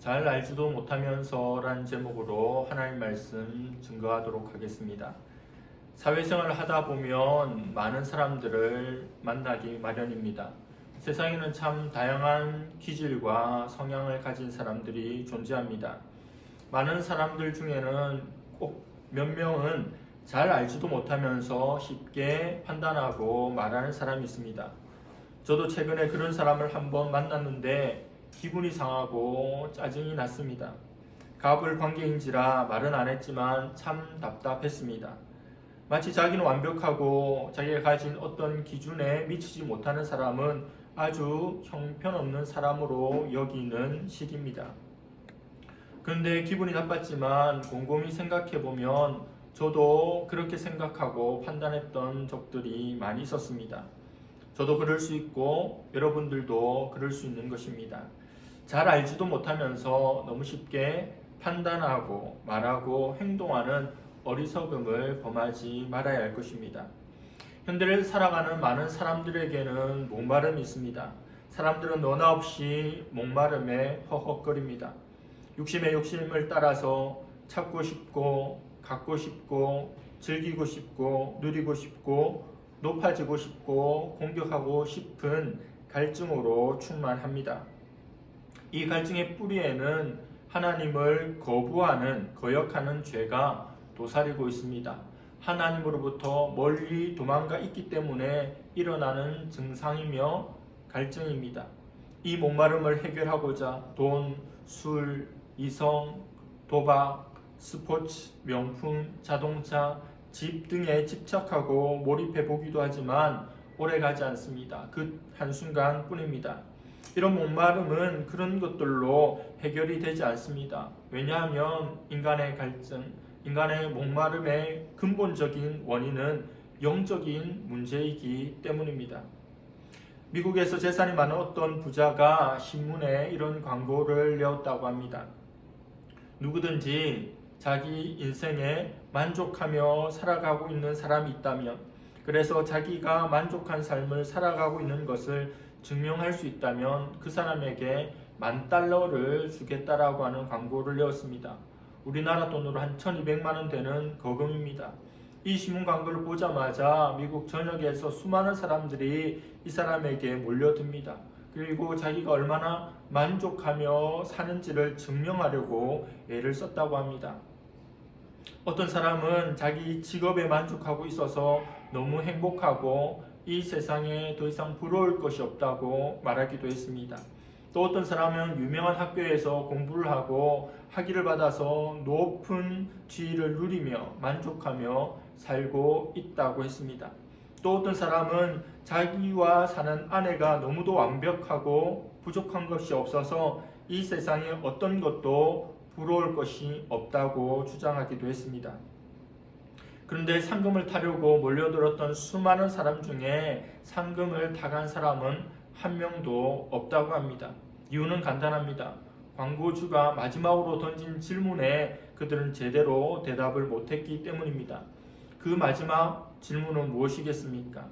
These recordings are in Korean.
잘 알지도 못하면서라는 제목으로 하나님 말씀 증거하도록 하겠습니다. 사회생활을 하다 보면 많은 사람들을 만나기 마련입니다. 세상에는 참 다양한 기질과 성향을 가진 사람들이 존재합니다. 많은 사람들 중에는 꼭 몇 명은 잘 알지도 못하면서 쉽게 판단하고 말하는 사람이 있습니다. 저도 최근에 그런 사람을 한번 만났는데 기분이 상하고 짜증이 났습니다. 갑을 관계인지라 말은 안 했지만 참 답답했습니다. 마치 자기는 완벽하고 자기가 가진 어떤 기준에 미치지 못하는 사람은 아주 형편없는 사람으로 여기는 식입니다. 그런데 기분이 나빴지만 곰곰이 생각해보면 저도 그렇게 생각하고 판단했던 적들이 많이 있었습니다. 저도 그럴 수 있고 여러분들도 그럴 수 있는 것입니다. 잘 알지도 못하면서 너무 쉽게 판단하고 말하고 행동하는 어리석음을 범하지 말아야 할 것입니다. 현대를 살아가는 많은 사람들에게는 목마름이 있습니다. 사람들은 너나 없이 목마름에 허헉거립니다. 욕심에 욕심을 따라서 찾고 싶고 갖고 싶고 즐기고 싶고 누리고 싶고 높아지고 싶고 공격하고 싶은 갈증으로 충만합니다. 이 갈증의 뿌리에는 하나님을 거부하는 거역하는 죄가 도사리고 있습니다. 하나님으로부터 멀리 도망가 있기 때문에 일어나는 증상이며 갈증입니다. 이 목마름을 해결하고자 돈, 술, 이성, 도박, 스포츠, 명품, 자동차, 집 등에 집착하고 몰입해 보기도 하지만 오래가지 않습니다. 그 한순간 뿐입니다. 이런 목마름은 그런 것들로 해결이 되지 않습니다. 왜냐하면 인간의 갈증, 인간의 목마름의 근본적인 원인은 영적인 문제이기 때문입니다. 미국에서 재산이 많은 어떤 부자가 신문에 이런 광고를 내었다고 합니다. 누구든지 자기 인생에 만족하며 살아가고 있는 사람이 있다면, 그래서 자기가 만족한 삶을 살아가고 있는 것을 증명할 수 있다면 그 사람에게 $10,000를 주겠다라고 하는 광고를 내었습니다. 우리나라 돈으로 한 1,200만 원 되는 거금입니다. 이 신문 광고를 보자마자 미국 전역에서 수많은 사람들이 이 사람에게 몰려듭니다. 그리고 자기가 얼마나 만족하며 사는지를 증명하려고 애를 썼다고 합니다. 어떤 사람은 자기 직업에 만족하고 있어서 너무 행복하고 이 세상에 더 이상 부러울 것이 없다고 말하기도 했습니다. 또 어떤 사람은 유명한 학교에서 공부를 하고 학위를 받아서 높은 지위를 누리며 만족하며 살고 있다고 했습니다. 또 어떤 사람은 자기와 사는 아내가 너무도 완벽하고 부족한 것이 없어서 이 세상에 어떤 것도 부러울 것이 없다고 주장하기도 했습니다. 그런데 상금을 타려고 몰려들었던 수많은 사람 중에 상금을 타간 사람은 한 명도 없다고 합니다. 이유는 간단합니다. 광고주가 마지막으로 던진 질문에 그들은 제대로 대답을 못했기 때문입니다. 그 마지막 질문은 무엇이겠습니까?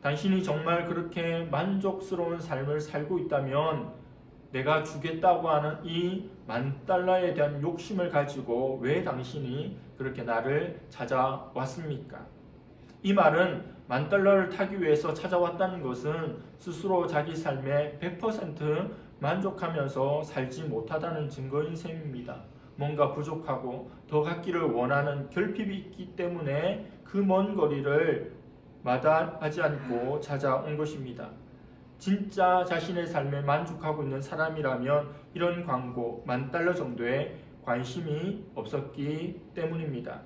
당신이 정말 그렇게 만족스러운 삶을 살고 있다면 내가 주겠다고 하는 이 $10,000에 대한 욕심을 가지고 왜 당신이 그렇게 나를 찾아왔습니까? 이 말은 $10,000를 타기 위해서 찾아왔다는 것은 스스로 자기 삶에 100% 만족하면서 살지 못하다는 증거인 셈입니다. 뭔가 부족하고 더 갖기를 원하는 결핍이 있기 때문에 그 먼 거리를 마다하지 않고 찾아온 것입니다. 진짜 자신의 삶에 만족하고 있는 사람이라면 이런 광고 $10,000 정도에 관심이 없었기 때문입니다.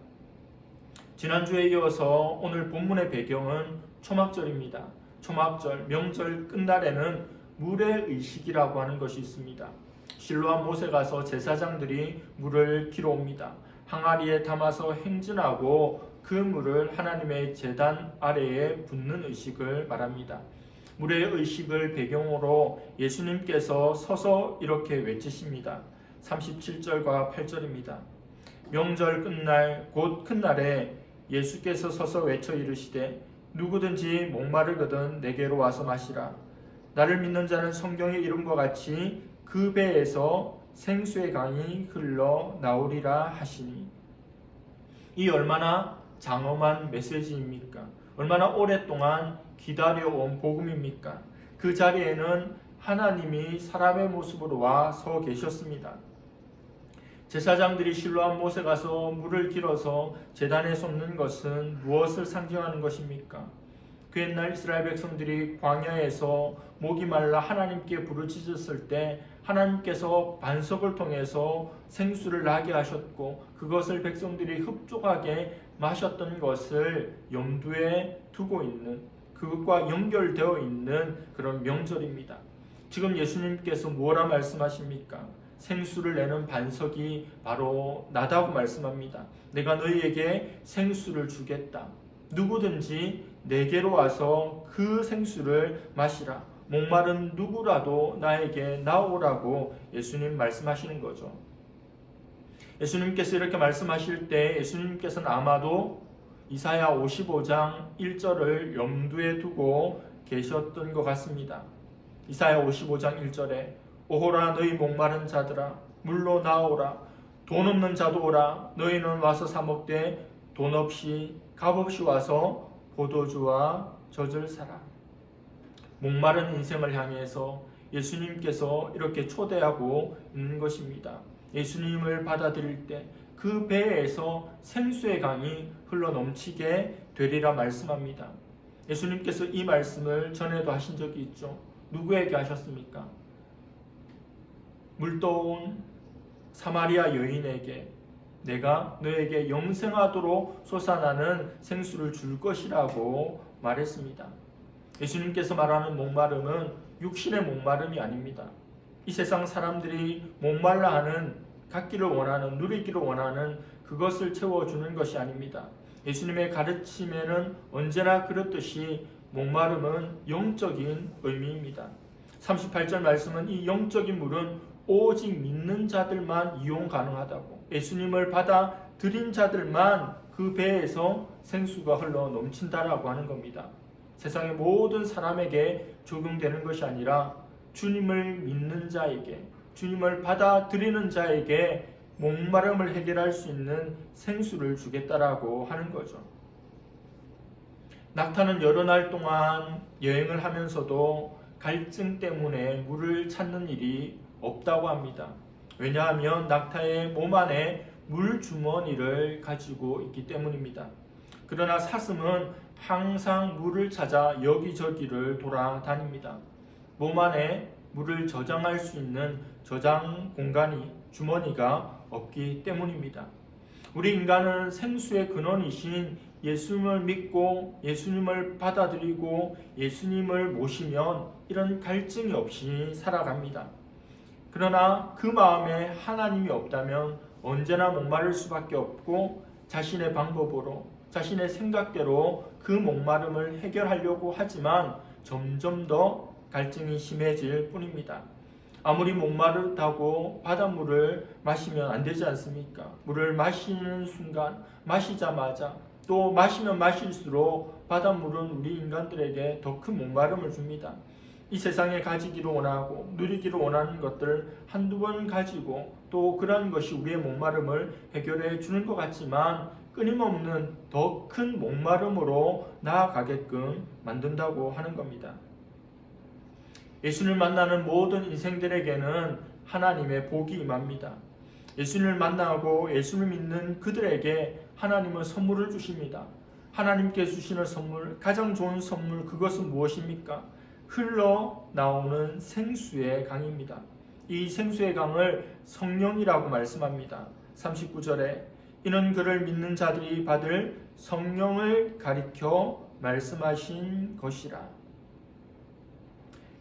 지난주에 이어서 오늘 본문의 배경은 초막절입니다. 초막절, 명절 끝날에는 물의 의식이라고 하는 것이 있습니다. 실로암 못에 가서 제사장들이 물을 길어옵니다. 항아리에 담아서 행진하고 그 물을 하나님의 제단 아래에 붓는 의식을 말합니다. 물의 의식을 배경으로 예수님께서 서서 이렇게 외치십니다. 37절과 8절입니다. 명절 끝날 곧 큰 날에 예수께서 서서 외쳐 이르시되 누구든지 목마르거든 내게로 와서 마시라. 나를 믿는 자는 성경의 이름과 같이 그 배에서 생수의 강이 흘러 나오리라 하시니. 이 얼마나 장엄한 메시지입니까? 얼마나 오랫동안 기다려온 복음입니까? 그 자리에는 하나님이 사람의 모습으로 와 서 계셨습니다. 제사장들이 실로암 못에 가서 물을 길어서 제단에 쏟는 것은 무엇을 상징하는 것입니까? 그 옛날 이스라엘 백성들이 광야에서 목이 말라 하나님께 부르짖었을 때 하나님께서 반석을 통해서 생수를 나게 하셨고 그것을 백성들이 흡족하게 마셨던 것을 염두에 두고 있는, 그것과 연결되어 있는 그런 명절입니다. 지금 예수님께서 뭐라 말씀하십니까? 생수를 내는 반석이 바로 나다고 말씀합니다. 내가 너희에게 생수를 주겠다. 누구든지 내게로 와서 그 생수를 마시라. 목마른 누구라도 나에게 나오라고 예수님 말씀하시는 거죠. 예수님께서 이렇게 말씀하실 때 예수님께서는 아마도 이사야 55장 1절을 염두에 두고 계셨던 것 같습니다. 이사야 55장 1절에 오호라 너희 목마른 자들아 물로 나오라 돈 없는 자도 오라 너희는 와서 사 먹되 돈 없이 값없이 와서 포도주와 젖을 사라. 목마른 인생을 향해서 예수님께서 이렇게 초대하고 있는 것입니다. 예수님을 받아들일 때 그 배에서 생수의 강이 흘러 넘치게 되리라 말씀합니다. 예수님께서 이 말씀을 전에도 하신 적이 있죠. 누구에게 하셨습니까? 물떠온 사마리아 여인에게 내가 너에게 영생하도록 솟아나는 생수를 줄 것이라고 말했습니다. 예수님께서 말하는 목마름은 육신의 목마름이 아닙니다. 이 세상 사람들이 목말라 하는, 갖기를 원하는, 누리기를 원하는 그것을 채워주는 것이 아닙니다. 예수님의 가르침에는 언제나 그렇듯이 목마름은 영적인 의미입니다. 38절 말씀은 이 영적인 물은 오직 믿는 자들만 이용 가능하다고, 예수님을 받아들인 자들만 그 배에서 생수가 흘러 넘친다라고 하는 겁니다. 세상의 모든 사람에게 적용되는 것이 아니라 주님을 믿는 자에게, 주님을 받아들이는 자에게 목마름을 해결할 수 있는 생수를 주겠다라고 하는 거죠. 낙타는 여러 날 동안 여행을 하면서도 갈증 때문에 물을 찾는 일이 없다고 합니다. 왜냐하면 낙타의 몸 안에 물 주머니를 가지고 있기 때문입니다. 그러나 사슴은 항상 물을 찾아 여기저기를 돌아다닙니다. 몸 안에 물을 저장할 수 있는 저장 공간이, 주머니가 없기 때문입니다. 우리 인간은 생수의 근원이신 예수님을 믿고 예수님을 받아들이고 예수님을 모시면 이런 갈증이 없이 살아갑니다. 그러나 그 마음에 하나님이 없다면 언제나 목마를 수밖에 없고 자신의 방법으로, 자신의 생각대로 그 목마름을 해결하려고 하지만 점점 더 갈증이 심해질 뿐입니다. 아무리 목마르다고 바닷물을 마시면 안 되지 않습니까? 물을 마시는 순간, 마시자마자 또 마시면 마실수록 바닷물은 우리 인간들에게 더 큰 목마름을 줍니다. 이 세상에 가지기를 원하고 누리기를 원하는 것들 한두 번 가지고 또 그러한 것이 우리의 목마름을 해결해 주는 것 같지만 끊임없는 더 큰 목마름으로 나아가게끔 만든다고 하는 겁니다. 예수님을 만나는 모든 인생들에게는 하나님의 복이 임합니다. 예수님을 만나고 예수님을 믿는 그들에게 하나님은 선물을 주십니다. 하나님께 주시는 선물, 가장 좋은 선물, 그것은 무엇입니까? 흘러나오는 생수의 강입니다. 이 생수의 강을 성령이라고 말씀합니다. 39절에 이는 그를 믿는 자들이 받을 성령을 가리켜 말씀하신 것이라.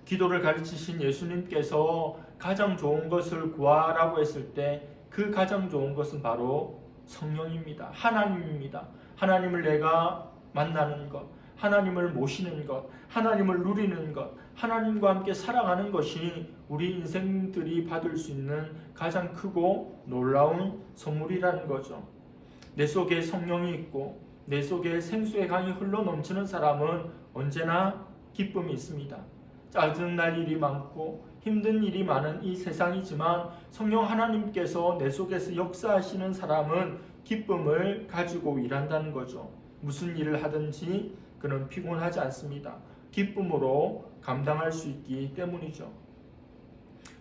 기도를 가르치신 예수님께서 가장 좋은 것을 구하라고 했을 때 그 가장 좋은 것은 바로 성령입니다. 하나님입니다. 하나님을 내가 만나는 것, 하나님을 모시는 것, 하나님을 누리는 것, 하나님과 함께 살아가는 것이 우리 인생들이 받을 수 있는 가장 크고 놀라운 선물이라는 거죠. 내 속에 성령이 있고 내 속에 생수의 강이 흘러 넘치는 사람은 언제나 기쁨이 있습니다. 짜증날 일이 많고 힘든 일이 많은 이 세상이지만 성령 하나님께서 내 속에서 역사하시는 사람은 기쁨을 가지고 일한다는 거죠. 무슨 일을 하든지 그는 피곤하지 않습니다. 기쁨으로 감당할 수 있기 때문이죠.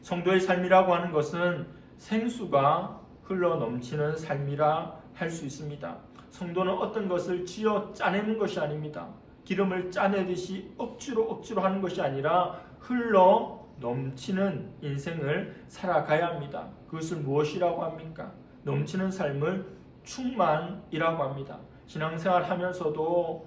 성도의 삶이라고 하는 것은 생수가 흘러 넘치는 삶이라 할 수 있습니다. 성도는 어떤 것을 쥐어 짜내는 것이 아닙니다. 기름을 짜내듯이 억지로 하는 것이 아니라 흘러 넘치는 인생을 살아가야 합니다. 그것을 무엇이라고 합니까? 넘치는 삶을 충만이라고 합니다. 신앙생활 하면서도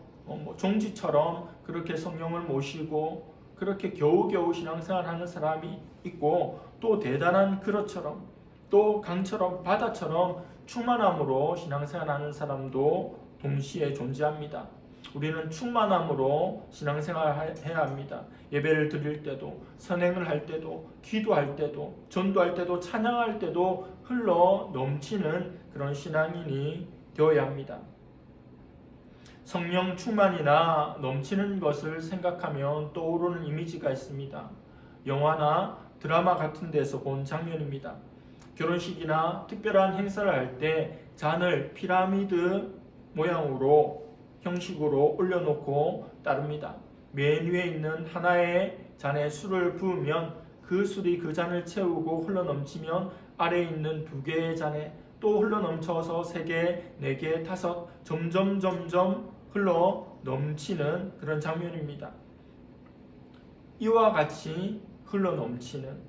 종지처럼 그렇게 성령을 모시고 그렇게 겨우겨우 신앙생활 하는 사람이 있고, 또 대단한 그릇처럼 또 강처럼 바다처럼 충만함으로 신앙생활 하는 사람도 동시에 존재합니다. 우리는 충만함으로 신앙생활을 해야 합니다. 예배를 드릴 때도, 선행을 할 때도, 기도할 때도, 전도할 때도, 찬양할 때도 흘러 넘치는 그런 신앙인이 되어야 합니다. 성령 충만이나 넘치는 것을 생각하면 떠오르는 이미지가 있습니다. 영화나 드라마 같은 데서 본 장면입니다. 결혼식이나 특별한 행사를 할 때 잔을 피라미드 모양으로 형식으로 올려놓고 따릅니다. 맨 위에 있는 하나의 잔에 술을 부으면 그 술이 그 잔을 채우고 흘러넘치면 아래에 있는 두 개의 잔에 또 흘러넘쳐서 3개, 4개, 5, 점점 흘러넘치는 그런 장면입니다. 이와 같이 흘러넘치는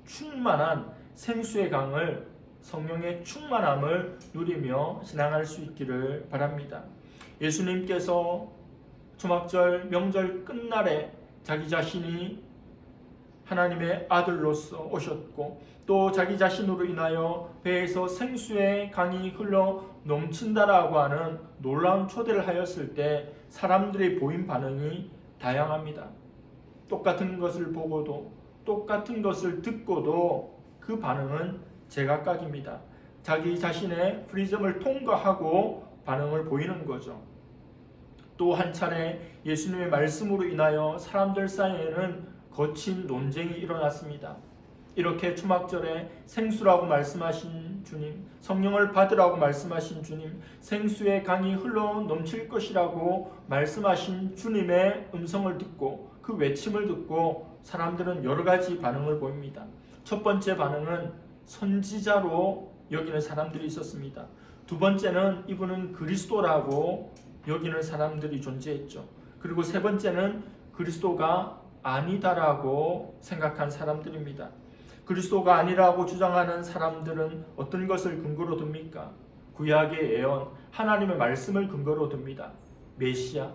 충만한 생수의 강을, 성령의 충만함을 누리며 신앙할 수 있기를 바랍니다. 예수님께서 초막절 명절 끝날에 자기 자신이 하나님의 아들로서 오셨고, 또 자기 자신으로 인하여 배에서 생수의 강이 흘러 넘친다라고 하는 놀라운 초대를 하였을 때 사람들의 보인 반응이 다양합니다. 똑같은 것을 보고도, 똑같은 것을 듣고도 그 반응은 제각각입니다. 자기 자신의 프리즘을 통과하고 반응을 보이는 거죠. 또 한 차례 예수님의 말씀으로 인하여 사람들 사이에는 거친 논쟁이 일어났습니다. 이렇게 초막절에 생수라고 말씀하신 주님, 성령을 받으라고 말씀하신 주님, 생수의 강이 흘러 넘칠 것이라고 말씀하신 주님의 음성을 듣고, 그 외침을 듣고 사람들은 여러 가지 반응을 보입니다. 첫 번째 반응은 선지자로 여기는 사람들이 있었습니다. 두 번째는 이분은 그리스도라고 여기는 사람들이 존재했죠. 그리고 세 번째는 그리스도가 아니다라고 생각한 사람들입니다. 그리스도가 아니라고 주장하는 사람들은 어떤 것을 근거로 듭니까? 구약의 예언, 하나님의 말씀을 근거로 듭니다. 메시아,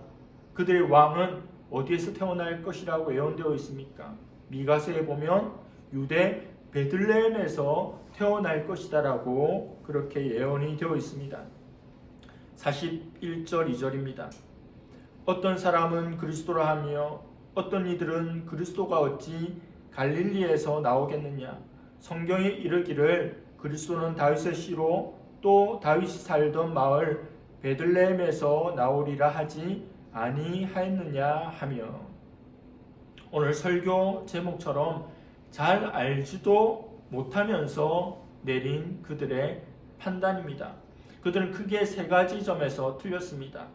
그들의 왕은 어디에서 태어날 것이라고 예언되어 있습니까? 미가서에 보면 유대 베들레헴에서 태어날 것이다라고 그렇게 예언이 되어 있습니다. 41절 2절입니다. 어떤 사람은 그리스도라 하며 어떤 이들은 그리스도가 어찌 갈릴리에서 나오겠느냐. 성경에 이르기를 그리스도는 다윗의 씨로 또 다윗이 살던 마을 베들레헴에서 나오리라 하지 아니하였느냐 하며, 오늘 설교 제목처럼 잘 알지도 못하면서 내린 그들의 판단입니다. 그들은 크게 3가지 점에서 틀렸습니다.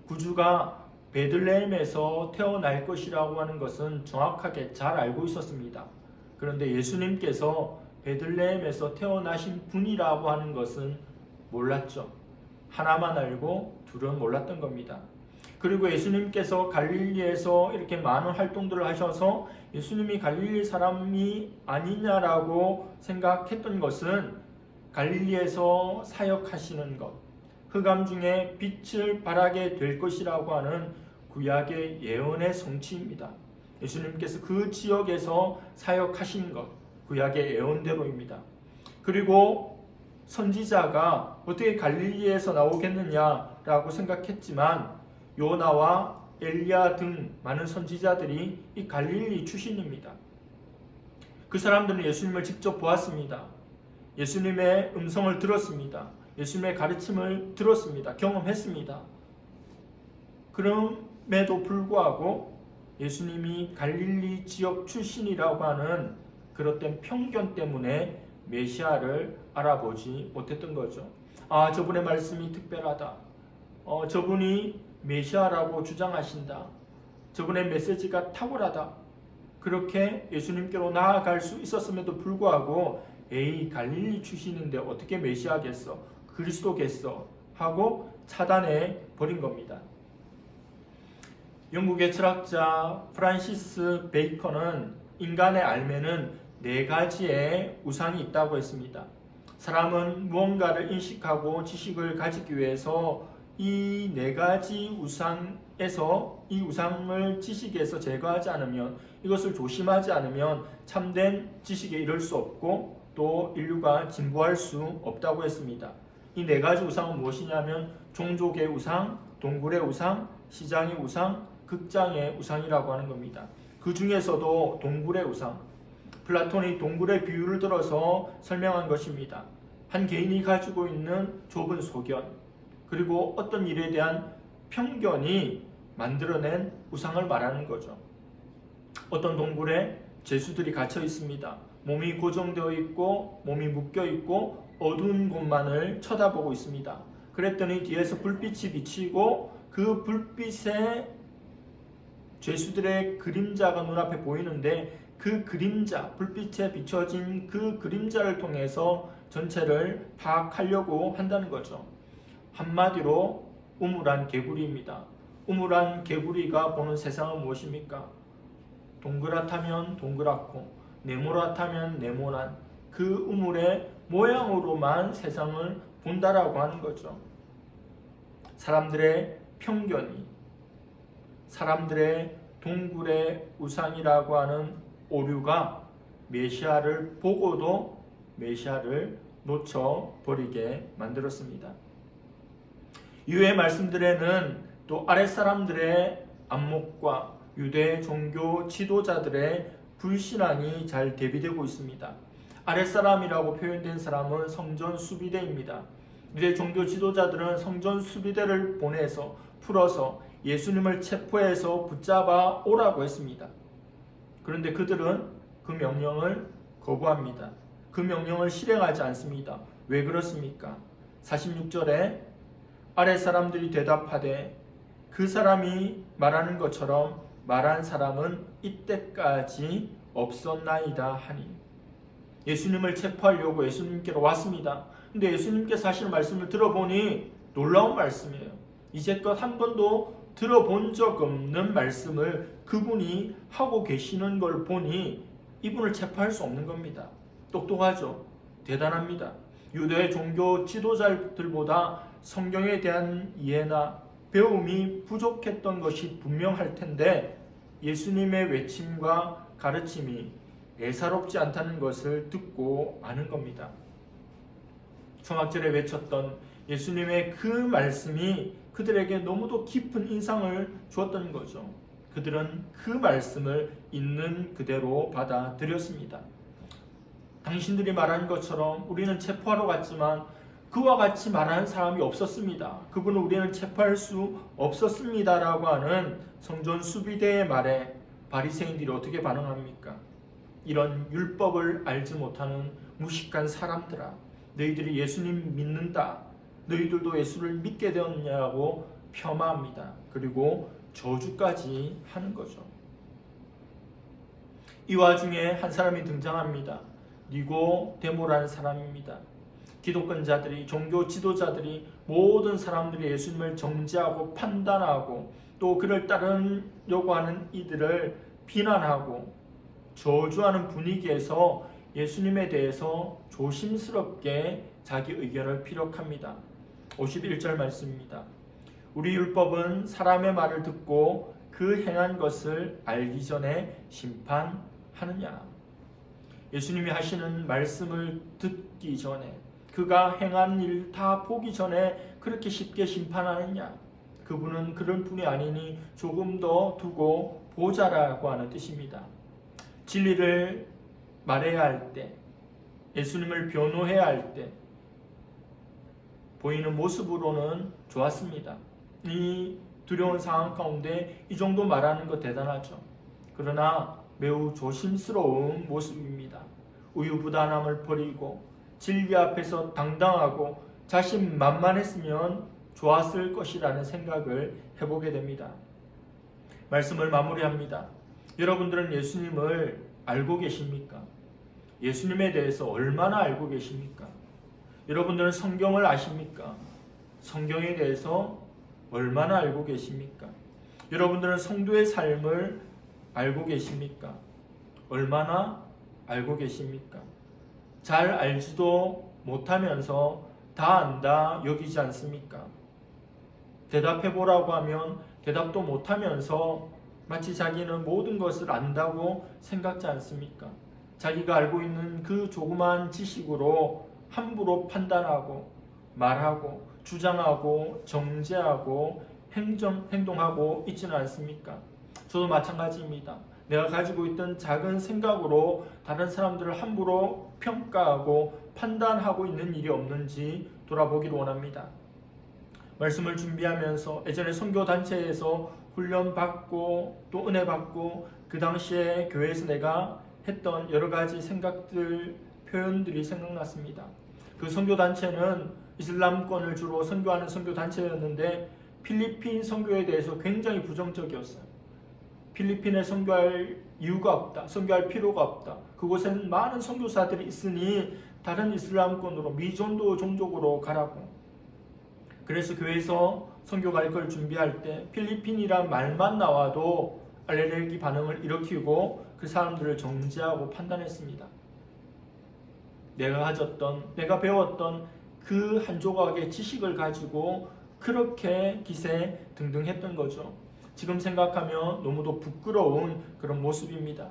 구주가 베들레헴에서 태어날 것이라고 하는 것은 정확하게 잘 알고 있었습니다. 그런데 예수님께서 베들레헴에서 태어나신 분이라고 하는 것은 몰랐죠. 하나만 알고 둘은 몰랐던 겁니다. 그리고 예수님께서 갈릴리에서 이렇게 많은 활동들을 하셔서 예수님이 갈릴리 사람이 아니냐라고 생각했던 것은 갈릴리에서 사역하시는 것, 흑암 중에 빛을 발하게 될 것이라고 하는 구약의 예언의 성취입니다. 예수님께서 그 지역에서 사역하신 것, 구약의 예언대로입니다. 그리고 선지자가 어떻게 갈릴리에서 나오겠느냐라고 생각했지만 요나와 엘리야 등 많은 선지자들이 이 갈릴리 출신입니다. 그 사람들은 예수님을 직접 보았습니다. 예수님의 음성을 들었습니다. 예수님의 가르침을 들었습니다. 경험했습니다. 그럼에도 불구하고 예수님이 갈릴리 지역 출신이라고 하는 그릇된 편견 때문에 메시아를 알아보지 못했던 거죠. 저분의 말씀이 특별하다. 저분이 메시아라고 주장하신다. 저분의 메시지가 탁월하다. 그렇게 예수님께로 나아갈 수 있었음에도 불구하고 갈릴리 출신인데 어떻게 메시아겠어? 그리스도겠어? 하고 차단해 버린 겁니다. 영국의 철학자 프란시스 베이컨은 인간의 알매는 4가지의 우상이 있다고 했습니다. 사람은 무언가를 인식하고 지식을 가지기 위해서 이 4가지 우상에서 이 우상을 지식에서 제거하지 않으면, 이것을 조심하지 않으면 참된 지식에 이를 수 없고 또 인류가 진보할 수 없다고 했습니다. 이 4가지 우상은 무엇이냐면 종족의 우상, 동굴의 우상, 시장의 우상, 극장의 우상이라고 하는 겁니다. 그 중에서도 동굴의 우상, 플라톤이 동굴의 비유를 들어서 설명한 것입니다. 한 개인이 가지고 있는 좁은 소견, 그리고 어떤 일에 대한 편견이 만들어낸 우상을 말하는 거죠. 어떤 동굴에 죄수들이 갇혀 있습니다. 몸이 고정되어 있고 몸이 묶여 있고 어두운 곳만을 쳐다보고 있습니다. 그랬더니 뒤에서 불빛이 비치고 그 불빛에 죄수들의 그림자가 눈앞에 보이는데 그 그림자, 불빛에 비춰진 그 그림자를 통해서 전체를 파악하려고 한다는 거죠. 한마디로 우물한 개구리입니다. 우물한 개구리가 보는 세상은 무엇입니까? 동그랗다면 동그랗고 네모랗다면 네모난 그 우물의 모양으로만 세상을 본다라고 하는 거죠. 사람들의 편견이, 사람들의 동굴의 우상이라고 하는 오류가 메시아를 보고도 메시아를 놓쳐버리게 만들었습니다. 이후의 말씀들에는 또 아랫사람들의 안목과 유대 종교 지도자들의 불신앙이 잘 대비되고 있습니다. 아랫사람이라고 표현된 사람은 성전 수비대입니다. 유대 종교 지도자들은 성전 수비대를 보내서 풀어서 예수님을 체포해서 붙잡아 오라고 했습니다. 그런데 그들은 그 명령을 거부합니다. 그 명령을 실행하지 않습니다. 왜 그렇습니까? 46절에 아랫사람들이 대답하되 그 사람이 말하는 것처럼 말한 사람은 이때까지 없었나이다 하니, 예수님을 체포하려고 예수님께로 왔습니다. 근데 예수님께서 하시는 말씀을 들어보니 놀라운 말씀이에요. 이제껏 한 번도 들어본 적 없는 말씀을 그분이 하고 계시는 걸 보니 이분을 체포할 수 없는 겁니다. 똑똑하죠? 대단합니다. 유대 종교 지도자들보다 성경에 대한 이해나 배움이 부족했던 것이 분명할 텐데 예수님의 외침과 가르침이 예사롭지 않다는 것을 듣고 아는 겁니다. 초막절에 외쳤던 예수님의 그 말씀이 그들에게 너무도 깊은 인상을 주었던 거죠. 그들은 그 말씀을 있는 그대로 받아들였습니다. 당신들이 말한 것처럼 우리는 체포하러 갔지만 그와 같이 말하는 사람이 없었습니다. 그분은 우리는 체포할 수 없었습니다라고 하는 성전 수비대의 말에 바리새인들이 어떻게 반응합니까? 이런 율법을 알지 못하는 무식한 사람들아, 너희들이 예수님 믿는다, 너희들도 예수를 믿게 되었냐고 폄하합니다. 그리고 저주까지 하는 거죠. 이 와중에 한 사람이 등장합니다. 니고데모라는 사람입니다. 기독권자들이, 종교 지도자들이, 모든 사람들이 예수님을 정죄하고 판단하고 또 그를 따르려고 하는 이들을 비난하고 저주하는 분위기에서 예수님에 대해서 조심스럽게 자기 의견을 피력합니다. 51절 말씀입니다. 우리 율법은 사람의 말을 듣고 그 행한 것을 알기 전에 심판하느냐. 예수님이 하시는 말씀을 듣기 전에, 그가 행한 일 다 보기 전에 그렇게 쉽게 심판하느냐. 그분은 그런 분이 아니니 조금 더 두고 보자라고 하는 뜻입니다. 진리를 말해야 할 때, 예수님을 변호해야 할 때 보이는 모습으로는 좋았습니다. 이 두려운 상황 가운데 이 정도 말하는 거 대단하죠. 그러나 매우 조심스러운 모습입니다. 우유부단함을 버리고 진리 앞에서 당당하고 자신만만했으면 좋았을 것이라는 생각을 해보게 됩니다. 말씀을 마무리합니다. 여러분들은 예수님을 알고 계십니까? 예수님에 대해서 얼마나 알고 계십니까? 여러분들은 성경을 아십니까? 성경에 대해서 얼마나 알고 계십니까? 여러분들은 성도의 삶을 알고 계십니까? 얼마나 알고 계십니까? 잘 알지도 못하면서 다 안다 여기지 않습니까? 대답해보라고 하면 대답도 못하면서 마치 자기는 모든 것을 안다고 생각지 않습니까? 자기가 알고 있는 그 조그만 지식으로 함부로 판단하고 말하고 주장하고 정죄하고 행동하고 있지는 않습니까? 저도 마찬가지입니다. 내가 가지고 있던 작은 생각으로 다른 사람들을 함부로 평가하고 판단하고 있는 일이 없는지 돌아보기를 원합니다. 말씀을 준비하면서 예전에 선교단체에서 훈련받고 또 은혜받고 그 당시에 교회에서 내가 했던 여러 가지 생각들, 표현들이 생각났습니다. 그 선교단체는 이슬람권을 주로 선교하는 선교단체였는데 필리핀 선교에 대해서 굉장히 부정적이었어요. 필리핀에 선교할 이유가 없다. 선교할 필요가 없다. 그곳에는 많은 선교사들이 있으니 다른 이슬람권으로 미전도 종족으로 가라고. 그래서 교회에서 선교 갈 걸 준비할 때 필리핀이란 말만 나와도 알레르기 반응을 일으키고 그 사람들을 정죄하고 판단했습니다. 내가 배웠던 그 한 조각의 지식을 가지고 그렇게 기세등등했던 거죠. 지금 생각하면 너무도 부끄러운 그런 모습입니다.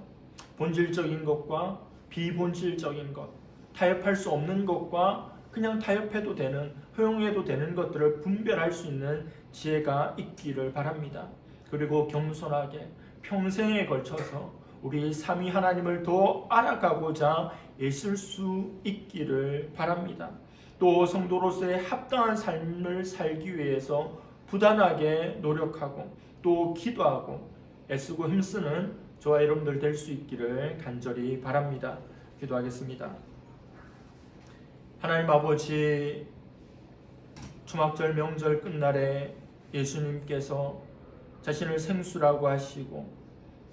본질적인 것과 비본질적인 것, 타협할 수 없는 것과 그냥 타협해도 되는, 허용해도 되는 것들을 분별할 수 있는 지혜가 있기를 바랍니다. 그리고 겸손하게 평생에 걸쳐서 우리 삼위 하나님을 더 알아가고자 애쓸 수 있기를 바랍니다. 또 성도로서의 합당한 삶을 살기 위해서 부단하게 노력하고 또 기도하고 애쓰고 힘쓰는 저와 여러분들 될 수 있기를 간절히 바랍니다. 기도하겠습니다. 하나님 아버지, 초막절 명절 끝날에 예수님께서 자신을 생수라고 하시고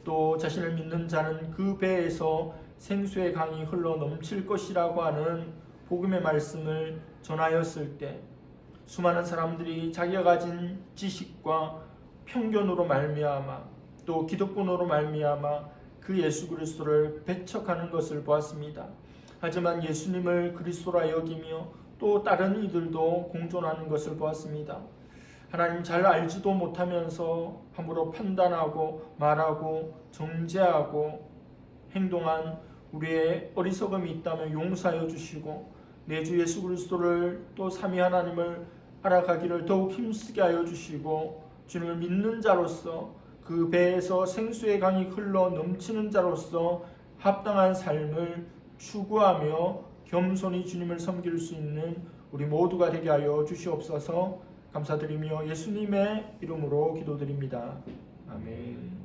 또 자신을 믿는 자는 그 배에서 생수의 강이 흘러 넘칠 것이라고 하는 복음의 말씀을 전하였을 때 수많은 사람들이 자기가 가진 지식과 편견으로 말미암아 또 기득권으로 말미암아 그 예수 그리스도를 배척하는 것을 보았습니다. 하지만 예수님을 그리스도라 여기며 또 다른 이들도 공존하는 것을 보았습니다. 하나님 잘 알지도 못하면서 함부로 판단하고 말하고 정죄하고 행동한 우리의 어리석음이 있다면 용서하여 주시고 내 주 예수 그리스도를 또 삼위 하나님을 알아가기를 더욱 힘쓰게 하여 주시고 주님을 믿는 자로서 그 배에서 생수의 강이 흘러 넘치는 자로서 합당한 삶을 추구하며 겸손히 주님을 섬길 수 있는 우리 모두가 되게 하여 주시옵소서. 감사드리며 예수님의 이름으로 기도드립니다. 아멘.